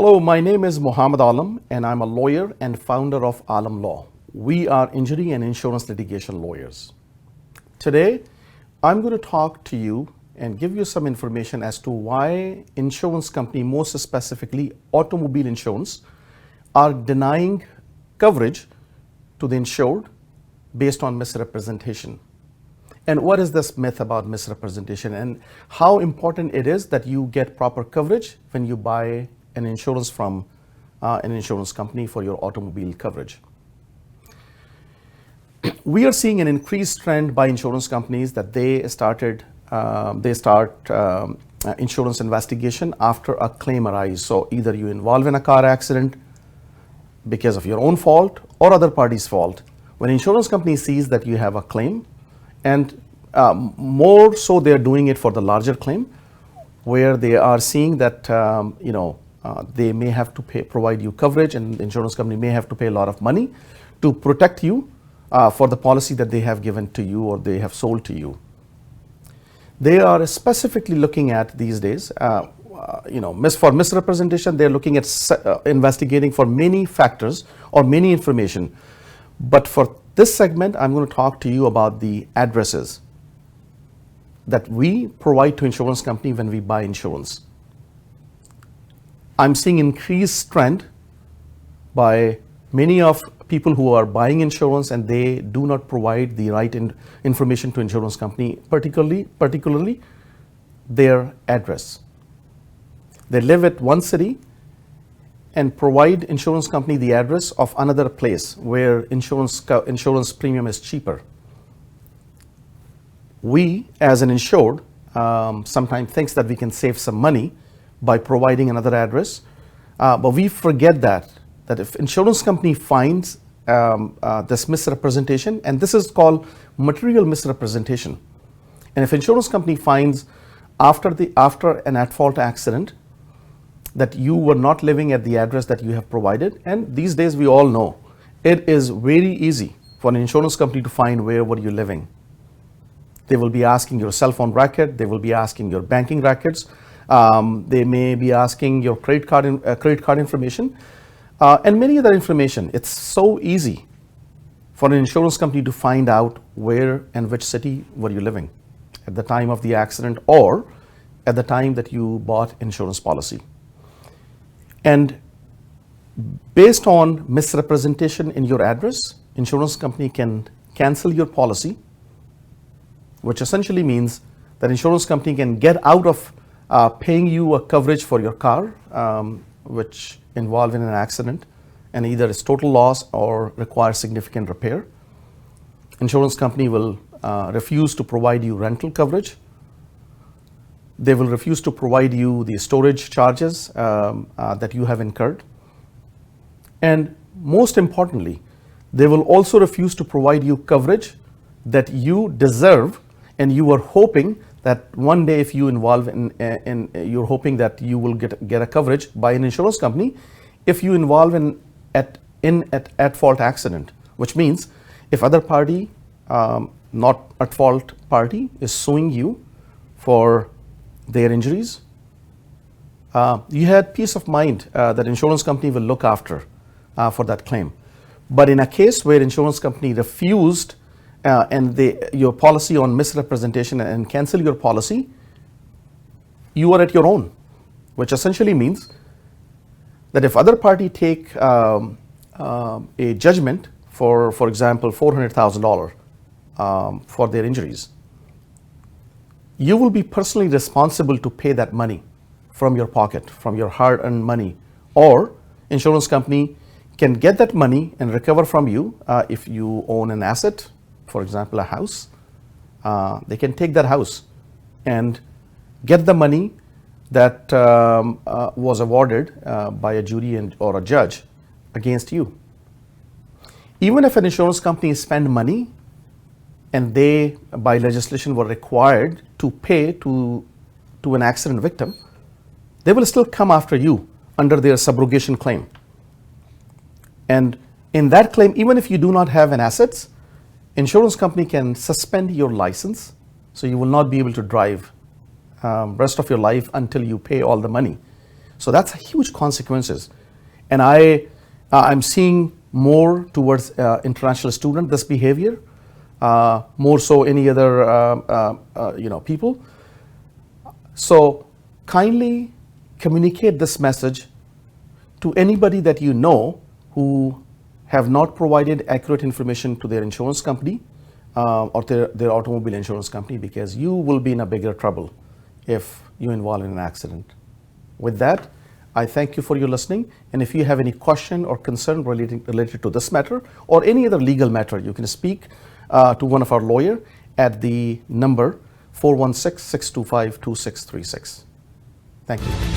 Hello, my name is Muhammad Alam and I'm a lawyer and founder of Alam Law. We are injury and insurance litigation lawyers. Today, I'm going to talk to you and give you some information as to why insurance company, most specifically automobile insurance, are denying coverage to the insured based on misrepresentation. And what is this myth about misrepresentation and how important it is that you get proper coverage when you buy an insurance from an insurance company for your automobile coverage. We are seeing an increased trend by insurance companies that they start insurance investigation after a claim arises. So either you involve in a car accident because of your own fault or other party's fault. When insurance company sees that you have a claim, and more so they're doing it for the larger claim, where they are seeing that they may have to provide you coverage, and the insurance company may have to pay a lot of money to protect you for the policy that they have given to you or they have sold to you. They are specifically looking at these days, for misrepresentation, they're looking at investigating for many factors or many information. But for this segment, I'm going to talk to you about the addresses that we provide to insurance company when we buy insurance. I'm seeing increased trend by many of people who are buying insurance and they do not provide the right information to insurance company, particularly their address. They live at one city and provide insurance company the address of another place where insurance premium is cheaper. We, as an insured, sometimes thinks that we can save some money by providing another address, but we forget that if insurance company finds this misrepresentation, and this is called material misrepresentation, and if insurance company finds after an at-fault accident that you were not living at the address that you have provided, and these days we all know it is very easy for an insurance company to find where were you living. They will be asking your cell phone record, they will be asking your banking records, they may be asking your credit card information, and many other information. It's so easy for an insurance company to find out where and which city were you living at the time of the accident or at the time that you bought insurance policy. And based on misrepresentation in your address, insurance company can cancel your policy, which essentially means that insurance company can get out of paying you a coverage for your car, which involved in an accident, and either it's total loss or requires significant repair. Insurance company will refuse to provide you rental coverage. They will refuse to provide you the storage charges that you have incurred. And most importantly, they will also refuse to provide you coverage that you deserve, and you are hoping that one day if you involve you're hoping that you will get a coverage by an insurance company if you involve in at-fault accident, which means if other party, not at-fault party, is suing you for their injuries, you had peace of mind that insurance company will look after for that claim. But in a case where insurance company refused and your policy on misrepresentation and cancel your policy, you are at your own, which essentially means that if other party take a judgment for example, $400,000 for their injuries, you will be personally responsible to pay that money from your pocket, from your hard-earned money, or insurance company can get that money and recover from you if you own an asset, for example, a house. They can take that house and get the money that was awarded by a jury or a judge against you. Even if an insurance company spend money and they, by legislation, were required to pay to an accident victim, they will still come after you under their subrogation claim. And in that claim, even if you do not have an assets, insurance company can suspend your license, so you will not be able to drive rest of your life until you pay all the money. So that's huge consequences. And I'm seeing more towards international student this behavior, more so any other people. So kindly communicate this message to anybody that you know who have not provided accurate information to their insurance company or their automobile insurance company, because you will be in a bigger trouble if you involve in an accident. With that, I thank you for your listening, and if you have any question or concern related to this matter or any other legal matter, you can speak to one of our lawyer at the number 416-625-2636. Thank you.